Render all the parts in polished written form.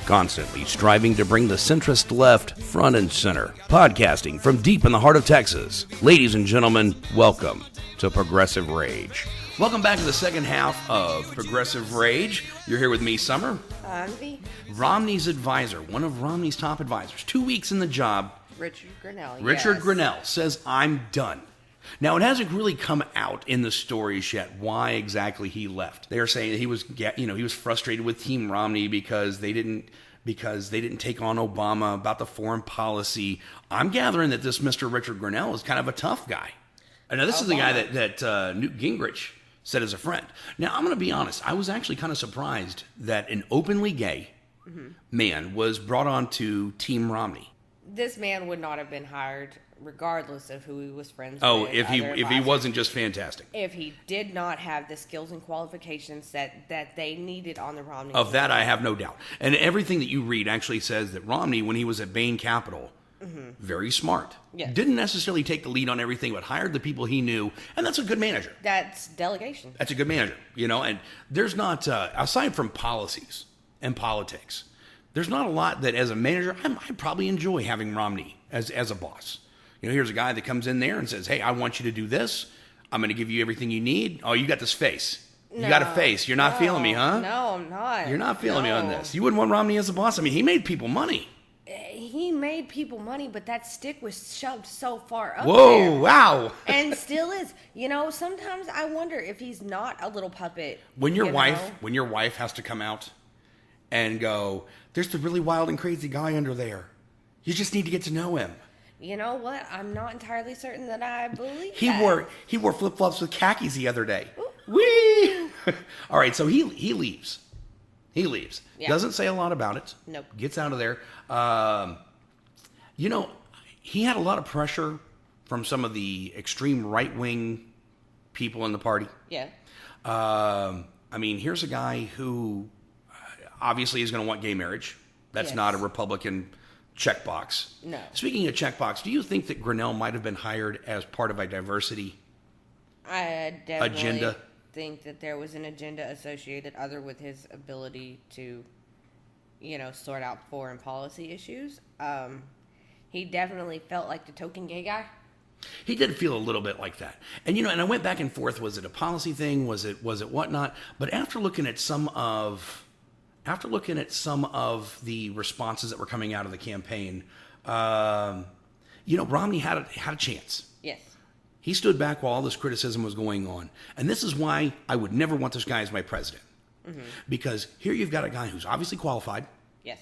constantly striving to bring the centrist left front and center. Podcasting from deep in the heart of Texas. Ladies and gentlemen, welcome to Progressive Rage. Welcome back to the second half of Progressive Rage. You're here with me, Summer. I'm Vee. Romney's advisor, one of Romney's top advisors, 2 weeks in the job. Richard Grinnell. Richard yes. Grinnell says, I'm done. Now, it hasn't really come out in the stories yet why exactly he left. They are saying that he was frustrated with Team Romney because they didn't take on Obama about the foreign policy. I'm gathering that this Mr. Richard Grinnell is kind of a tough guy. Now, this is the guy that Newt Gingrich said as a friend. Now, I'm going to be honest. I was actually kind of surprised that an openly gay man was brought on to Team Romney. This man would not have been hired regardless of who he was friends with. Oh, if he wasn't just fantastic. If he did not have the skills and qualifications that they needed on the Romney. Of that, I have no doubt. And everything that you read actually says that Romney, when he was at Bain Capital, very smart. Yes. Didn't necessarily take the lead on everything, but hired the people he knew. And that's a good manager. That's delegation. That's a good manager, and there's not, aside from policies and politics, there's not a lot that as a manager, I probably enjoy having Romney as a boss. Here's a guy that comes in there and says, hey, I want you to do this. I'm going to give you everything you need. Oh, you got this face. You got a face. You're not feeling me, huh? No, I'm not. You're not feeling me on this. You wouldn't want Romney as a boss? I mean, he made people money. He made people money, but that stick was shoved so far up Whoa, there. wow. And still is. Sometimes I wonder if he's not a little puppet. When your wife has to come out and go, there's the really wild and crazy guy under there. You just need to get to know him. You know what? I'm not entirely certain that I believe he that. He wore flip-flops with khakis the other day. Ooh. Whee! All right, so he leaves. He leaves. Yeah. Doesn't say a lot about it. Nope. Gets out of there. He had a lot of pressure from some of the extreme right-wing people in the party. Yeah. Here's a guy who obviously is going to want gay marriage. That's Yes. not a Republican checkbox. No. Speaking of checkbox, do you think that Grinnell might have been hired as part of a diversity I definitely agenda? think that there was an agenda associated other with his ability to, sort out foreign policy issues. He definitely felt like the token gay guy. He did feel a little bit like that. And, and I went back and forth. Was it a policy thing? Was it whatnot? But after looking at some of the responses that were coming out of the campaign, Romney had a chance. Yes. He stood back while all this criticism was going on. And this is why I would never want this guy as my president. Mm-hmm. Because here you've got a guy who's obviously qualified. Yes.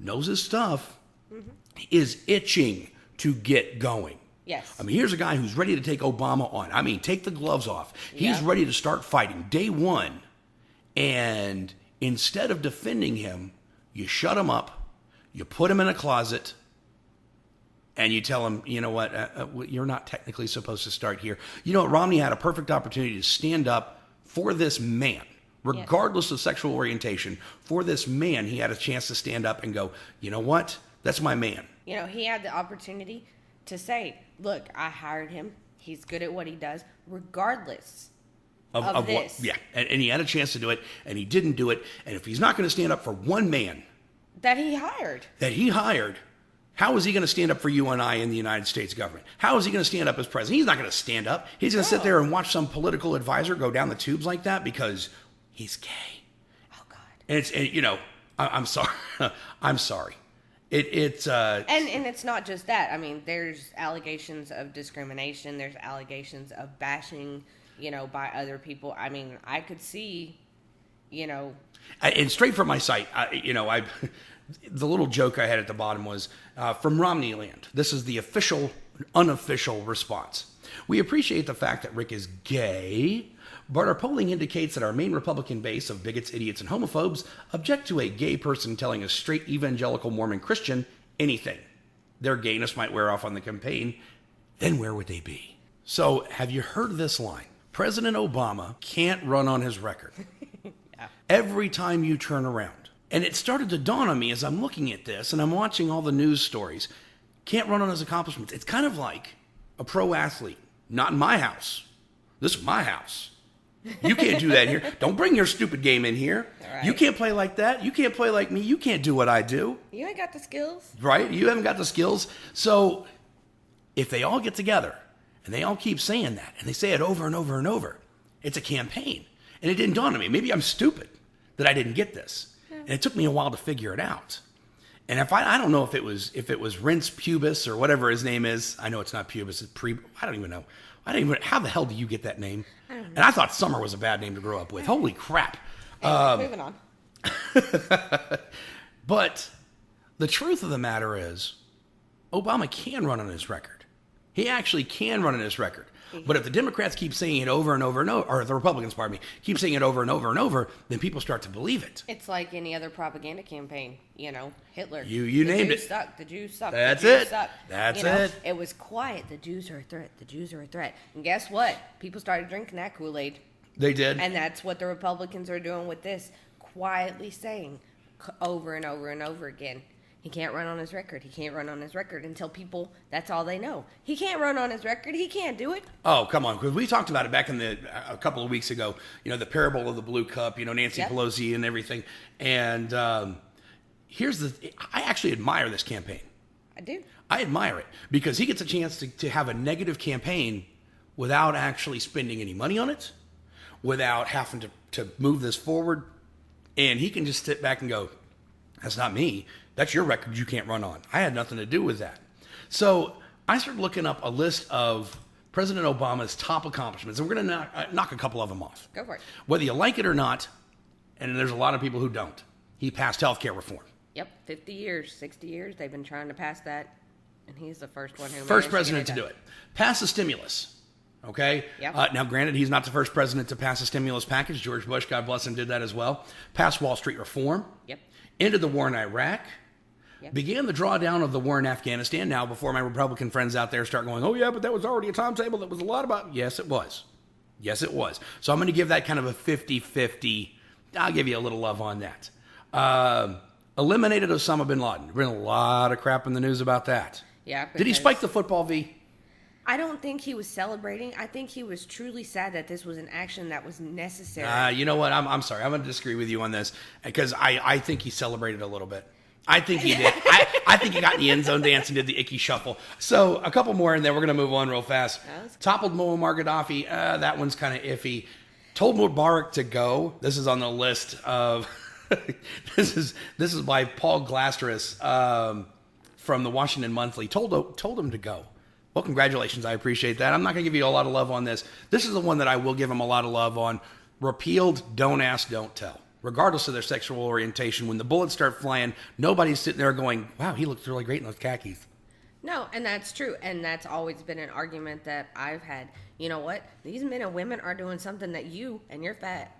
Knows his stuff. Mm-hmm. Is itching to get going. Yes. Here's a guy who's ready to take Obama on. Take the gloves off. He's ready to start fighting day one. And instead of defending him, you shut him up, you put him in a closet, and you tell him, you know what, you're not technically supposed to start here. Romney had a perfect opportunity to stand up for this man, regardless of sexual orientation. For this man, he had a chance to stand up and go, you know what, that's my man. He had the opportunity to say, look, I hired him. He's good at what he does, regardless of this. What, yeah, and he had a chance to do it, and he didn't do it. And if he's not going to stand up for one man that he hired, how is he going to stand up for you and I in the United States government? How is he going to stand up as president? He's not going to stand up. He's going to sit there and watch some political advisor go down the tubes like that because he's gay. Oh, God. And I'm sorry. I'm sorry. And it's not just that. There's allegations of discrimination. There's allegations of bashing, by other people. I could see, And straight from my site, the little joke I had at the bottom was, from Romney Land, this is the unofficial response. We appreciate the fact that Rick is gay, but our polling indicates that our main Republican base of bigots, idiots, and homophobes object to a gay person telling a straight evangelical Mormon Christian anything. Their gayness might wear off on the campaign. Then where would they be? So, have you heard this line? President Obama can't run on his record. Yeah. Every time you turn around. And it started to dawn on me as I'm looking at this and I'm watching all the news stories. Can't run on his accomplishments. It's kind of like a pro athlete. Not in my house. This is my house. You can't do that here. Don't bring your stupid game in here. Right. You can't play like that. You can't play like me. You can't do what I do. You ain't got the skills. Right? You haven't got the skills. So if they all get together and they all keep saying that and they say it over and over and over, it's a campaign. And it didn't dawn on me. Maybe I'm stupid that I didn't get this. Yeah. And it took me a while to figure it out. And if I don't know if it was Rince Pubis or whatever his name is. I know it's not Pubis. It's I don't even know. How the hell do you get that name? And I thought Summer was a bad name to grow up with. Holy crap. Moving on. But the truth of the matter is, Obama can run on his record. He actually can run on his record. But if the Democrats keep saying it over and over and over, or the Republicans, pardon me, keep saying it over and over and over, then people start to believe it. It's like any other propaganda campaign. Hitler. You named it. The Jews suck. That's the Jews it. Suck. That's it. It was quiet. The Jews are a threat. The Jews are a threat. And guess what? People started drinking that Kool-Aid. They did. And that's what the Republicans are doing with this. Quietly saying over and over and over again. He can't run on his record. He can't run on his record until people, that's all they know. He can't run on his record. He can't do it. Oh, come on. Because we talked about it back a couple of weeks ago, the parable of the blue cup, Nancy Pelosi and everything. And I actually admire this campaign. I do. I admire it because he gets a chance to have a negative campaign without actually spending any money on it, without having to move this forward. And he can just sit back and go, that's not me. That's your record you can't run on. I had nothing to do with that. So I started looking up a list of President Obama's top accomplishments, and we're going to knock a couple of them off. Go for it. Whether you like it or not, and there's a lot of people who don't, he passed health care reform. Yep, 50 years, 60 years, they've been trying to pass that, and he's the first one who First president to do it. Pass the stimulus. Okay? Yep. Now, granted, he's not the first president to pass a stimulus package. George Bush, God bless him, did that as well. Passed Wall Street reform. Yep. Ended the war in Iraq. Yep. Began the drawdown of the war in Afghanistan. Now, before my Republican friends out there start going, oh, yeah, but that was already a timetable. That was a lot about. Yes, it was. Yes, it was. So I'm going to give that kind of a 50-50. I'll give you a little love on that. Eliminated Osama bin Laden. There's been a lot of crap in the news about that. Yeah. Did he spike the football, V? I don't think he was celebrating. I think he was truly sad that this was an action that was necessary. You know what? I'm sorry. I'm going to disagree with you on this because I think he celebrated a little bit. I think he did. I think he got in the end zone dance and did the icky shuffle. So a couple more, and then we're going to move on real fast. Toppled Muammar Gaddafi. That one's kind of iffy. Told Mubarak to go. This is on the list of. this is by Paul Glasteris from the Washington Monthly. Told him to go. Well, congratulations. I appreciate that. I'm not going to give you a lot of love on this. This is the one that I will give him a lot of love on. Repealed Don't Ask, Don't Tell. Regardless of their sexual orientation, when the bullets start flying, nobody's sitting there going, wow, he looks really great in those khakis. No, and that's true. And that's always been an argument that I've had. You know what? These men and women are doing something that you and your fat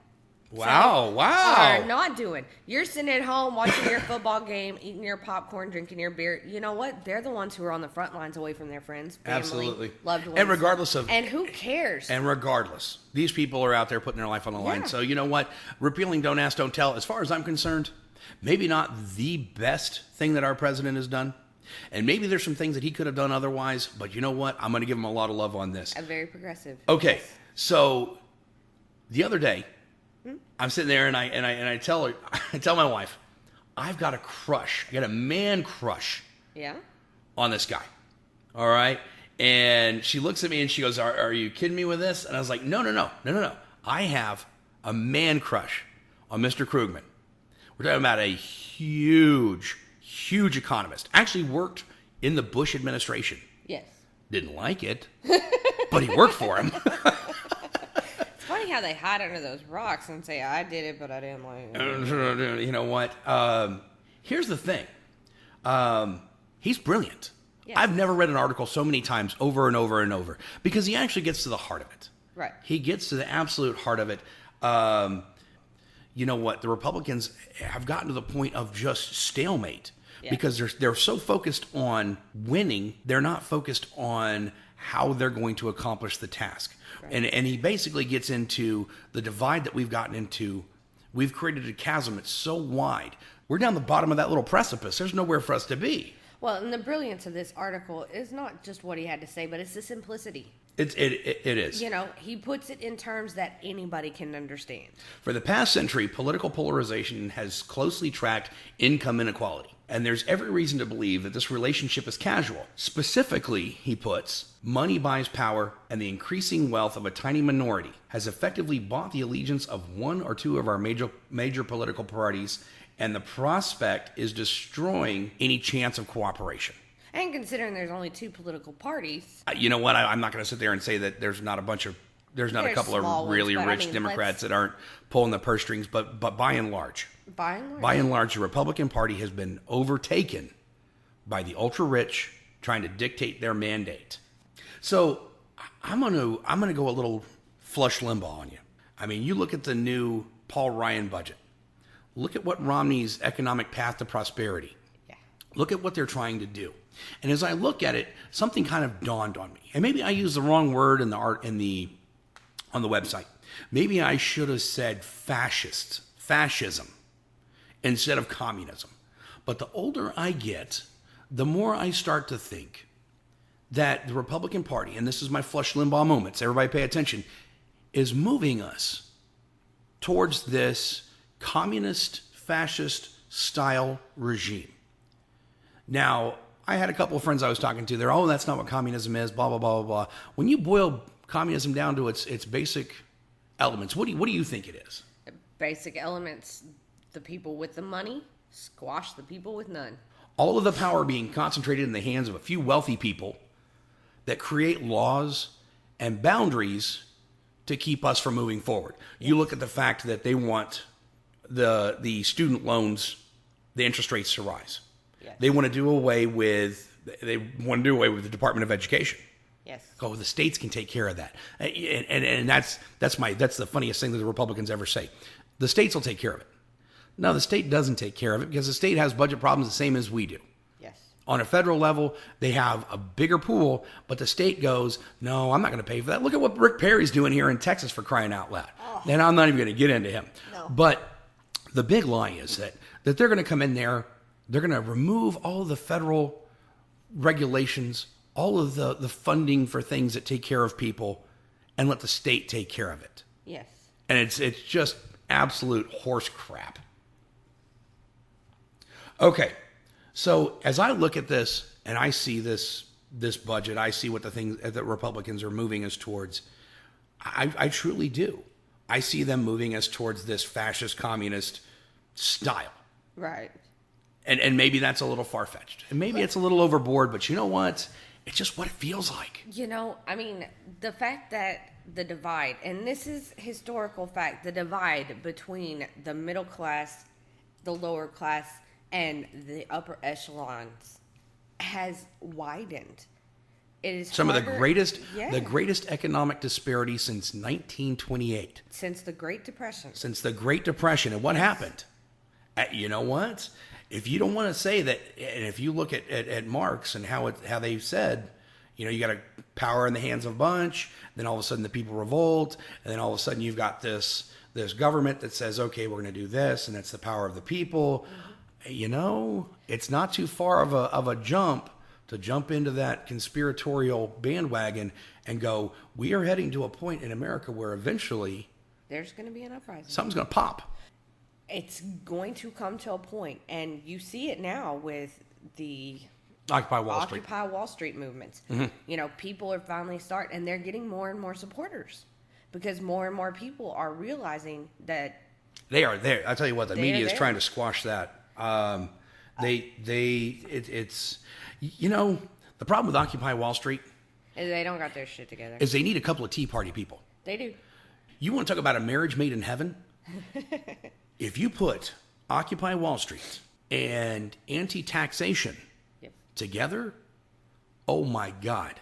wow. are not doing. You're sitting at home watching your football game, eating your popcorn, drinking your beer. You know what? They're the ones who are on the front lines away from their friends, family, absolutely, loved ones. And regardless of... And who cares? And regardless, these people are out there putting their life on the line. So you know what? Repealing Don't Ask, Don't Tell, as far as I'm concerned, maybe not the best thing that our president has done. And maybe there's some things that he could have done otherwise. But you know what? I'm going to give him a lot of love on this. Very progressive. Okay. Yes. So the other day, I'm sitting there and I tell her, I tell my wife, I've got a crush. I got a man crush. Yeah. On this guy. All right. And she looks at me and she goes, are you kidding me with this? And I was like, no. I have a man crush on Mr. Krugman. We're talking about a huge economist. Actually worked in the Bush administration. Yes. Didn't like it, but he worked for him. It's funny how they hide under those rocks and say, I did it, but I didn't like it. You know what? Here's the thing. He's brilliant. Yes. I've never read an article so many times over and over and over because he actually gets to the heart of it. Right. He gets to the absolute heart of it. You know what? The Republicans have gotten to the point of just stalemate because they're so focused on winning, they're not focused on how they're going to accomplish the task. Right. And he basically gets into the divide that we've gotten into. We've created a chasm that's so wide. We're down the bottom of that little precipice. There's nowhere for us to be. Well, and the brilliance of this article is not just what he had to say, but it's the simplicity. It is. You know, he puts it in terms that anybody can understand. For the past century, political polarization has closely tracked income inequality. And there's every reason to believe that this relationship is casual. Specifically, he puts, money buys power, and the increasing wealth of a tiny minority has effectively bought the allegiance of one or two of our major political parties, and the prospect is destroying any chance of cooperation. And considering there's only two political parties. You know what? I'm not going to sit there and say that there's not a couple of really rich Democrats that aren't pulling the purse strings, but by and large, the Republican Party has been overtaken by the ultra rich trying to dictate their mandate. So I'm gonna go a little Flush Limbaugh on you. I mean, you look at the new Paul Ryan budget. Look at what Romney's economic path to prosperity. Yeah. Look at what they're trying to do. And as I look at it, something kind of dawned on me. And maybe I used the wrong word on the website. Maybe I should have said fascism, instead of communism. But the older I get, the more I start to think that the Republican Party, and this is my Flush Limbaugh moments, everybody pay attention, is moving us towards this communist, fascist style regime. Now, I had a couple of friends I was talking to. They're, that's not what communism is, blah, blah, blah, blah, blah. When you boil communism down to its basic elements, what do you think it is? The basic elements, the people with the money squash the people with none. All of the power being concentrated in the hands of a few wealthy people that create laws and boundaries to keep us from moving forward. You look at the fact that they want the student loans, the interest rates to rise. Yes. They want to do away with the Department of Education. Yes. Oh, the states can take care of that. And that's the funniest thing that the Republicans ever say. The states will take care of it. No, the state doesn't take care of it because the state has budget problems the same as we do. Yes. On a federal level, they have a bigger pool, but the state goes, no, I'm not going to pay for that. Look at what Rick Perry's doing here in Texas, for crying out loud. Oh. And I'm not even going to get into him. No. But the big lie is that they're going to come in there, they're going to remove all of the federal regulations, all of the funding for things that take care of people, and let the state take care of it. Yes. And it's just absolute horse crap. Okay, so as I look at this and I see this budget, I see what the things that Republicans are moving us towards. I truly do. I see them moving us towards this fascist communist style. Right. And maybe that's a little far-fetched. And maybe it's a little overboard, but you know what? It's just what it feels like. You know, I mean, the fact that the divide, and this is historical fact, the divide between the middle class, the lower class, and the upper echelons has widened. It is some of the greatest economic disparity since 1928. Since the Great Depression. And what happened? You know what? If you don't want to say that, and if you look at Marx and how they said, you know, you got a power in the hands of a bunch, then all of a sudden the people revolt, and then all of a sudden you've got this government that says, okay, we're going to do this, and that's the power of the people. Mm-hmm. You know, it's not too far of a jump to jump into that conspiratorial bandwagon and go, we are heading to a point in America where eventually there's going to be an uprising. Something's going to pop. It's going to come to a point, and you see it now with the Occupy Wall Street movements. Mm-hmm. You know, people are finally starting, and they're getting more and more supporters because more and more people are realizing that they are there. I tell you what, the media is trying to squash that. It's you know, the problem with Occupy Wall Street is they don't got their shit together. Is they need a couple of Tea Party people. They do. You want to talk about a marriage made in heaven? If you put Occupy Wall Street and anti-taxation together, oh my God,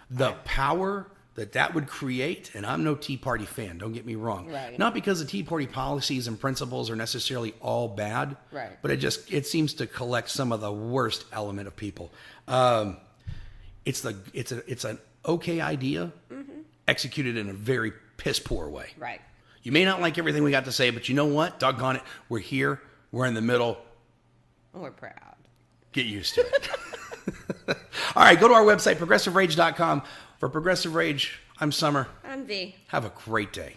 the power that would create, and I'm no Tea Party fan, don't get me wrong. Right. Not because the Tea Party policies and principles are necessarily all bad, right, but it seems to collect some of the worst element of people. It's an okay idea, mm-hmm, executed in a very piss poor way. Right. You may not like everything we got to say, but you know what? Doggone it. We're here. We're in the middle. We're proud. Get used to it. All right, go to our website, progressiverage.com. For Progressive Rage, I'm Summer. I'm V. Have a great day.